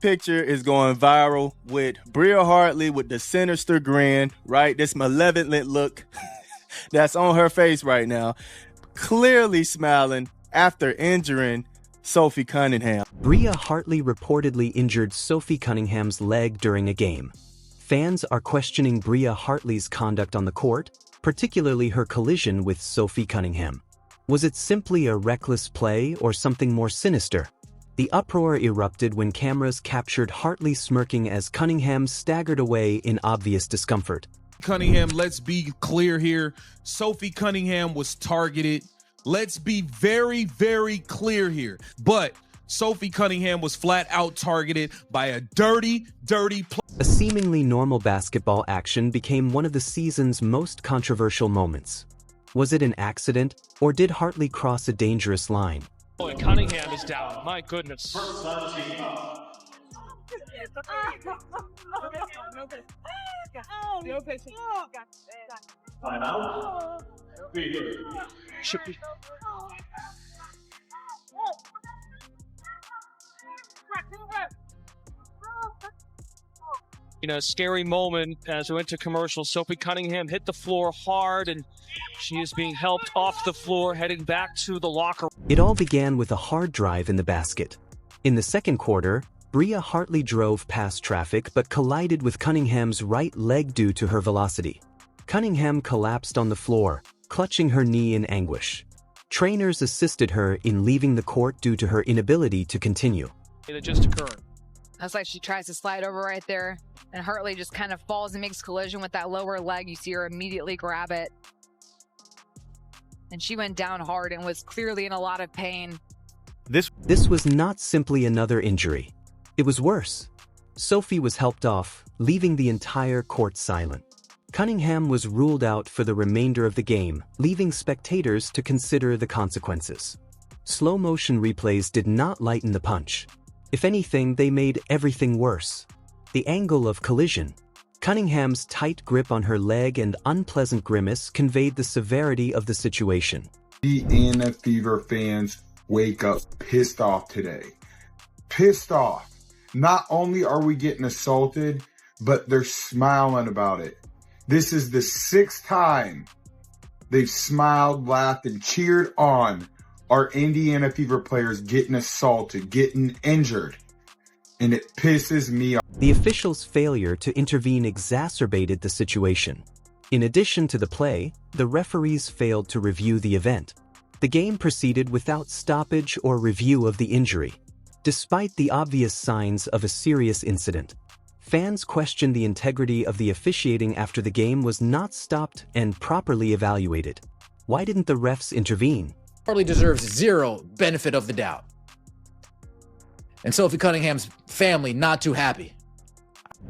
picture is going viral with Bria Hartley with the sinister grin, right? This malevolent look that's on her face right now, clearly smiling after injuring Sophie Cunningham. Bria Hartley reportedly injured Sophie Cunningham's leg during a game. Fans are questioning Bria Hartley's conduct on the court, particularly her collision with Sophie Cunningham. Was it simply a reckless play or something more sinister? The uproar erupted when cameras captured Hartley smirking as Cunningham staggered away in obvious discomfort. Cunningham, let's be clear here. Sophie Cunningham was targeted. Let's be very, very clear here. But Sophie Cunningham was flat out targeted by a dirty play. A seemingly normal basketball action became one of the season's most controversial moments. Was it an accident, or did Hartley cross a dangerous line? Oh, and Cunningham is down. My goodness. Timeout. Should be. Scary moment as we went to commercial. Sophie Cunningham hit the floor hard, and she is being helped off the floor, heading back to the locker. It all began with a hard drive in the basket. In the second quarter, Bria Hartley drove past traffic but collided with Cunningham's right leg due to her velocity. Cunningham collapsed on the floor, clutching her knee in anguish. Trainers assisted her in leaving the court due to her inability to continue. That just occurred. That's like she tries to slide over right there, and Hartley just kind of falls and makes collision with that lower leg. You see her immediately grab it. And she went down hard and was clearly in a lot of pain. This was not simply another injury. It was worse. Sophie was helped off, leaving the entire court silent. Cunningham was ruled out for the remainder of the game, leaving spectators to consider the consequences. Slow-motion replays did not lighten the punch. If anything, they made everything worse. The angle of collision, Cunningham's tight grip on her leg and unpleasant grimace conveyed the severity of the situation. Indiana Fever fans wake up pissed off today. Pissed off. Not only are we getting assaulted, but they're smiling about it. This is the sixth time they've smiled, laughed, and cheered on our Indiana Fever players getting assaulted, getting injured. And it pisses me off. The officials' failure to intervene exacerbated the situation. In addition to the play, the referees failed to review the event. The game proceeded without stoppage or review of the injury. Despite the obvious signs of a serious incident, fans questioned the integrity of the officiating after the game was not stopped and properly evaluated. Why didn't the refs intervene? Hartley deserves zero benefit of the doubt. And Sophie Cunningham's family not too happy.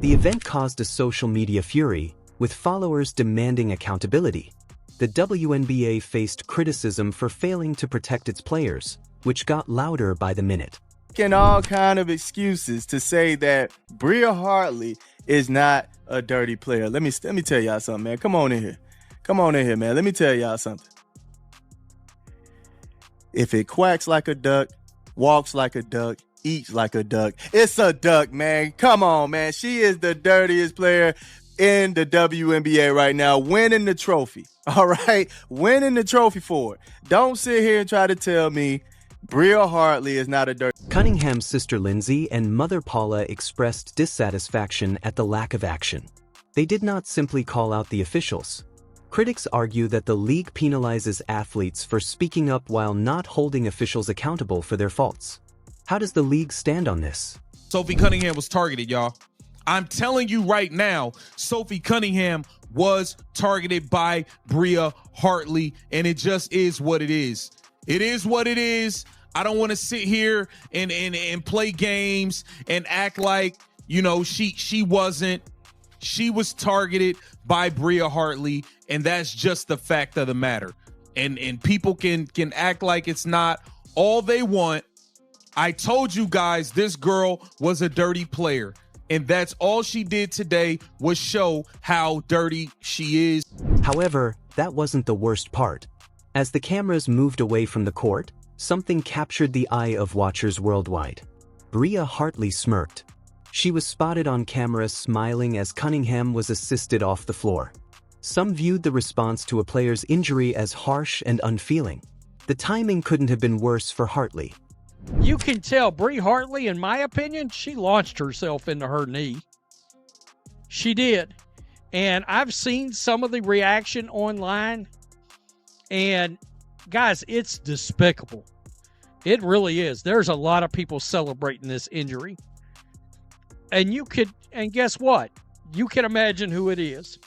The event caused a social media fury, with followers demanding accountability. The WNBA faced criticism for failing to protect its players, which got louder by the minute. And all kind of excuses to say that Bria Hartley is not a dirty player. Let me tell y'all something, man. Come on in here, man. Let me tell y'all something. If it quacks like a duck, walks like a duck, eats like a duck, it's a duck, man. Come on, man. She is the dirtiest player in the WNBA right now, winning the trophy. All right? Winning the trophy for it. Don't sit here and try to tell me Bria Hartley is not a dirty. Cunningham's sister Lindsay and mother Paula expressed dissatisfaction at the lack of action. They did not simply call out the officials. Critics argue that the league penalizes athletes for speaking up while not holding officials accountable for their faults. How does the league stand on this? Sophie Cunningham was targeted, y'all. I'm telling you right now, Sophie Cunningham was targeted by Bria Hartley, and it just is what it is. It is what it is. I don't want to sit here and play games and act like, she wasn't. She was targeted by Bria Hartley, and that's just the fact of the matter. And people can act like it's not all they want. I told you guys this girl was a dirty player, and that's all she did today was show how dirty she is. However, that wasn't the worst part. As the cameras moved away from the court, something captured the eye of watchers worldwide. Bria Hartley smirked. She was spotted on camera smiling as Cunningham was assisted off the floor. Some viewed the response to a player's injury as harsh and unfeeling. The timing couldn't have been worse for Hartley. You can tell Bree Hartley, in my opinion, she launched herself into her knee. She did. And I've seen some of the reaction online. And guys, it's despicable. It really is. There's a lot of people celebrating this injury. And guess what? You can imagine who it is.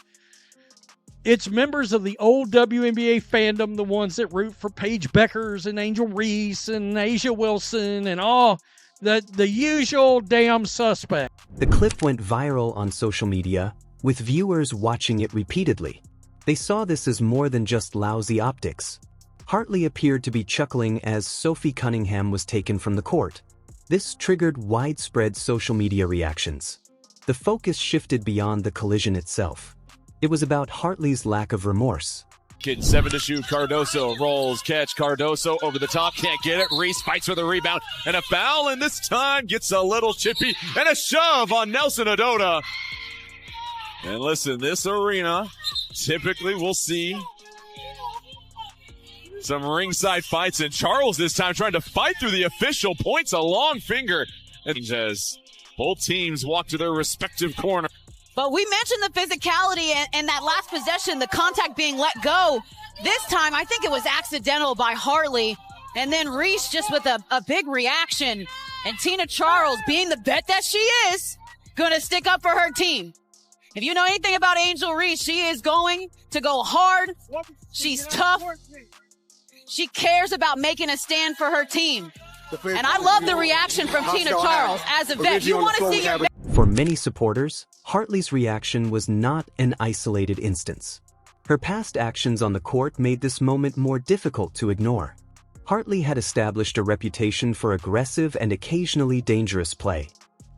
It's members of the old WNBA fandom, the ones that root for Paige Beckers and Angel Reese and Asia Wilson and all the usual damn suspect. The clip went viral on social media, with viewers watching it repeatedly. They saw this as more than just lousy optics. Hartley appeared to be chuckling as Sophie Cunningham was taken from the court. This triggered widespread social media reactions. The focus shifted beyond the collision itself. It was about Hartley's lack of remorse. Kid 7 to shoot. Cardoso rolls, catch. Cardoso over the top, can't get it. Reese fights for the rebound and a foul, and this time gets a little chippy and a shove on Nelson Adota. And listen, this arena typically we'll see some ringside fights, and Charles this time trying to fight through the official, points a long finger as both teams walk to their respective corner. But we mentioned the physicality and that last possession, the contact being let go. This time, I think it was accidental by Hartley. And then Reese just with a big reaction. And Tina Charles, being the vet that she is, going to stick up for her team. If you know anything about Angel Reese, she is going to go hard. She's tough. She cares about making a stand for her team. And I love the reaction from Tina Charles as a vet. You want to see your vet. For many supporters, Hartley's reaction was not an isolated instance. Her past actions on the court made this moment more difficult to ignore. Hartley had established a reputation for aggressive and occasionally dangerous play.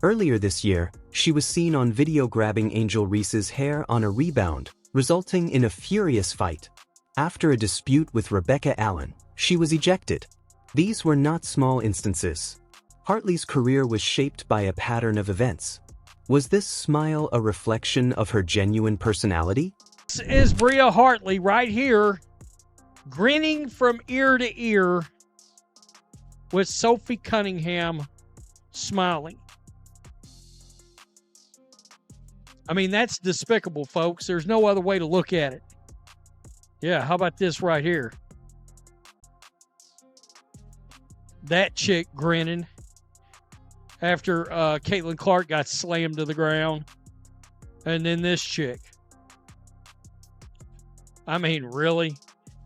Earlier this year, she was seen on video grabbing Angel Reese's hair on a rebound, resulting in a furious fight. After a dispute with Rebecca Allen, she was ejected. These were not small instances. Hartley's career was shaped by a pattern of events. Was this smile a reflection of her genuine personality? This is Bria Hartley right here, grinning from ear to ear with Sophie Cunningham smiling. I mean, that's despicable, folks. There's no other way to look at it. Yeah, how about this right here? That chick grinning after Caitlin Clark got slammed to the ground. And then this chick. I mean, really?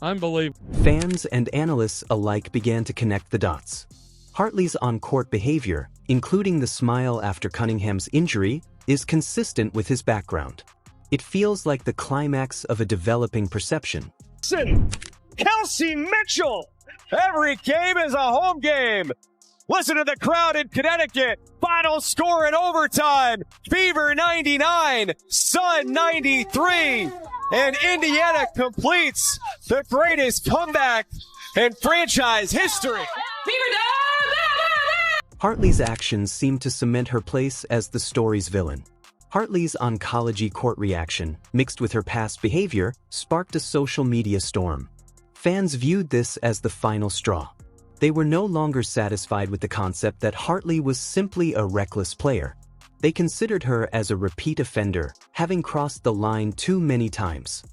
Unbelievable. Fans and analysts alike began to connect the dots. Hartley's on-court behavior, including the smile after Cunningham's injury, is consistent with his background. It feels like the climax of a developing perception. Kelsey Mitchell! Every game is a home game. Listen to the crowd in Connecticut. Final score in overtime. Fever 99, Sun 93. And Indiana completes the greatest comeback in franchise history. Hartley's actions seem to cement her place as the story's villain. Hartley's oncology court reaction, mixed with her past behavior, sparked a social media storm. Fans viewed this as the final straw. They were no longer satisfied with the concept that Hartley was simply a reckless player. They considered her as a repeat offender, having crossed the line too many times.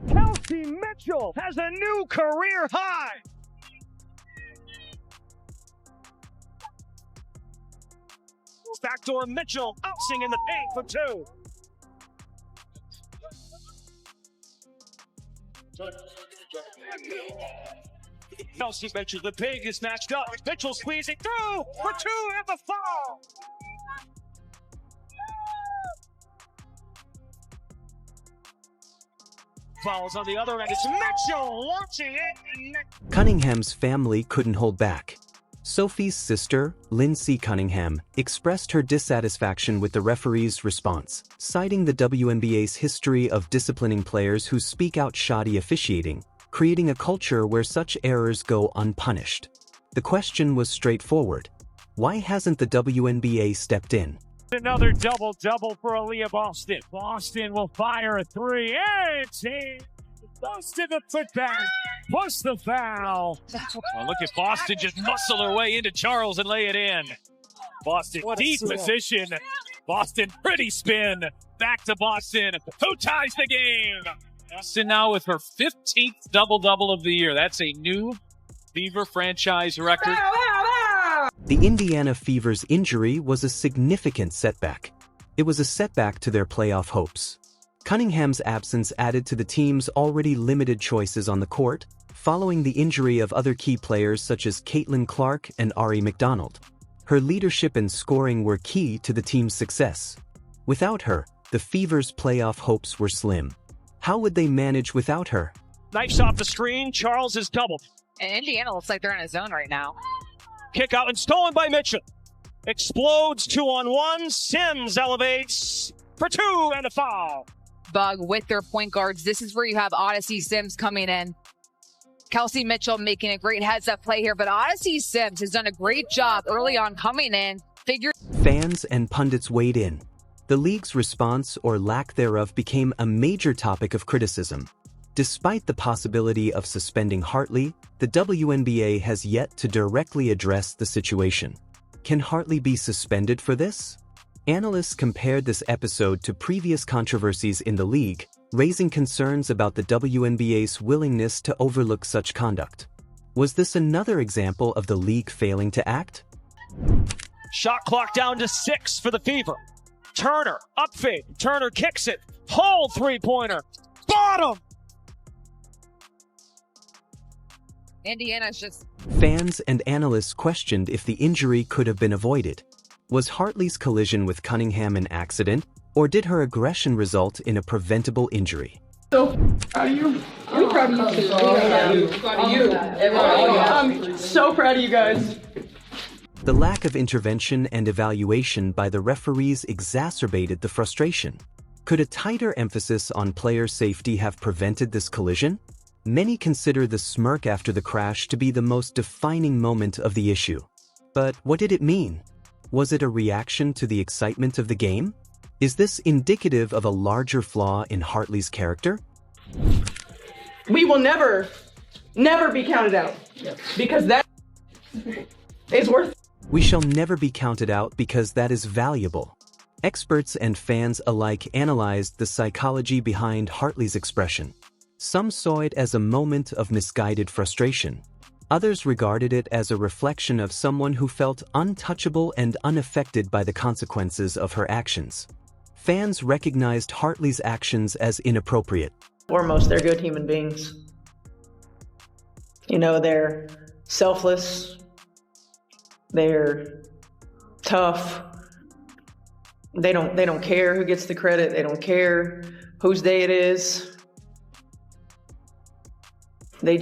Kelsey Mitchell has a new career high. Backdoor Mitchell outsing in the paint for two. Kelsey Mitchell, the big is matched up. Mitchell squeezing through for two and the foul. Fouls on the other end. It's Mitchell launching it. Cunningham's family couldn't hold back. Sophie's sister, Lindsay Cunningham, expressed her dissatisfaction with the referee's response, citing the WNBA's history of disciplining players who speak out shoddy officiating, creating a culture where such errors go unpunished. The question was straightforward. Why hasn't the WNBA stepped in? Another double-double for Aaliyah Boston. Boston will fire a three. It's in. Boston the putback. Plus the foul. Oh, look at Boston just muscle her way into Charles and lay it in. Boston deep position. Boston pretty spin. Back to Boston. Who ties the game? Boston now with her 15th double-double of the year. That's a new Fever franchise record. The Indiana Fever's injury was a significant setback. It was a setback to their playoff hopes. Cunningham's absence added to the team's already limited choices on the court, following the injury of other key players such as Caitlin Clark and Ari McDonald. Her leadership and scoring were key to the team's success. Without her, the Fever's playoff hopes were slim. How would they manage without her? Knifes off the screen. Charles is doubled. And Indiana looks like they're in a zone right now. Kick out and stolen by Mitchell. Explodes 2-on-1. Sims elevates for two and a foul. Bug with their point guards. This is where you have Odyssey Sims coming in. Kelsey Mitchell making a great heads-up play here, but Odyssey Sims has done a great job early on coming in. Fans and pundits weighed in. The league's response or lack thereof became a major topic of criticism. Despite the possibility of suspending Hartley, the WNBA has yet to directly address the situation. Can Hartley be suspended for this? Analysts compared this episode to previous controversies in the league, raising concerns about the WNBA's willingness to overlook such conduct. Was this another example of the league failing to act? Shot clock down to 6 for the Fever. Turner, up fade. Turner kicks it. Hole three-pointer. Bottom! Indiana's just... Fans and analysts questioned if the injury could have been avoided. Was Hartley's collision with Cunningham an accident, or did her aggression result in a preventable injury? So proud of you. I'm proud of you. Proud of you. I'm so proud of you guys. The lack of intervention and evaluation by the referees exacerbated the frustration. Could a tighter emphasis on player safety have prevented this collision? Many consider the smirk after the crash to be the most defining moment of the issue. But what did it mean? Was it a reaction to the excitement of the game? Is this indicative of a larger flaw in Hartley's character? We will never be counted out because that is worth it. We shall never be counted out because that is valuable. Experts and fans alike analyzed the psychology behind Hartley's expression. Some saw it as a moment of misguided frustration. Others regarded it as a reflection of someone who felt untouchable and unaffected by the consequences of her actions. Fans recognized Hartley's actions as inappropriate. Foremost, they're good human beings. You know, they're selfless. They're tough. They don't care who gets the credit. They don't care whose day it is. They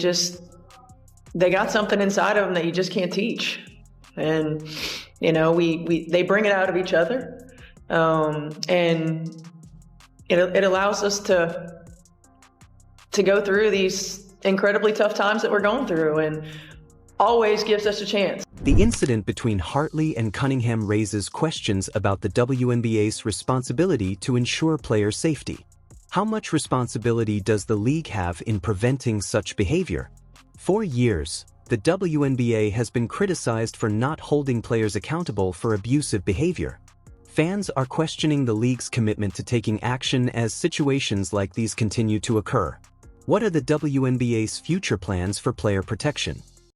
got something inside of them that you just can't teach. And, you know, they bring it out of each other. And it allows us to go through these incredibly tough times that we're going through, and always gives us a chance. The incident between Hartley and Cunningham raises questions about the WNBA's responsibility to ensure player safety. How much responsibility does the league have in preventing such behavior? For years, the WNBA has been criticized for not holding players accountable for abusive behavior. Fans are questioning the league's commitment to taking action as situations like these continue to occur. What are the WNBA's future plans for player protection?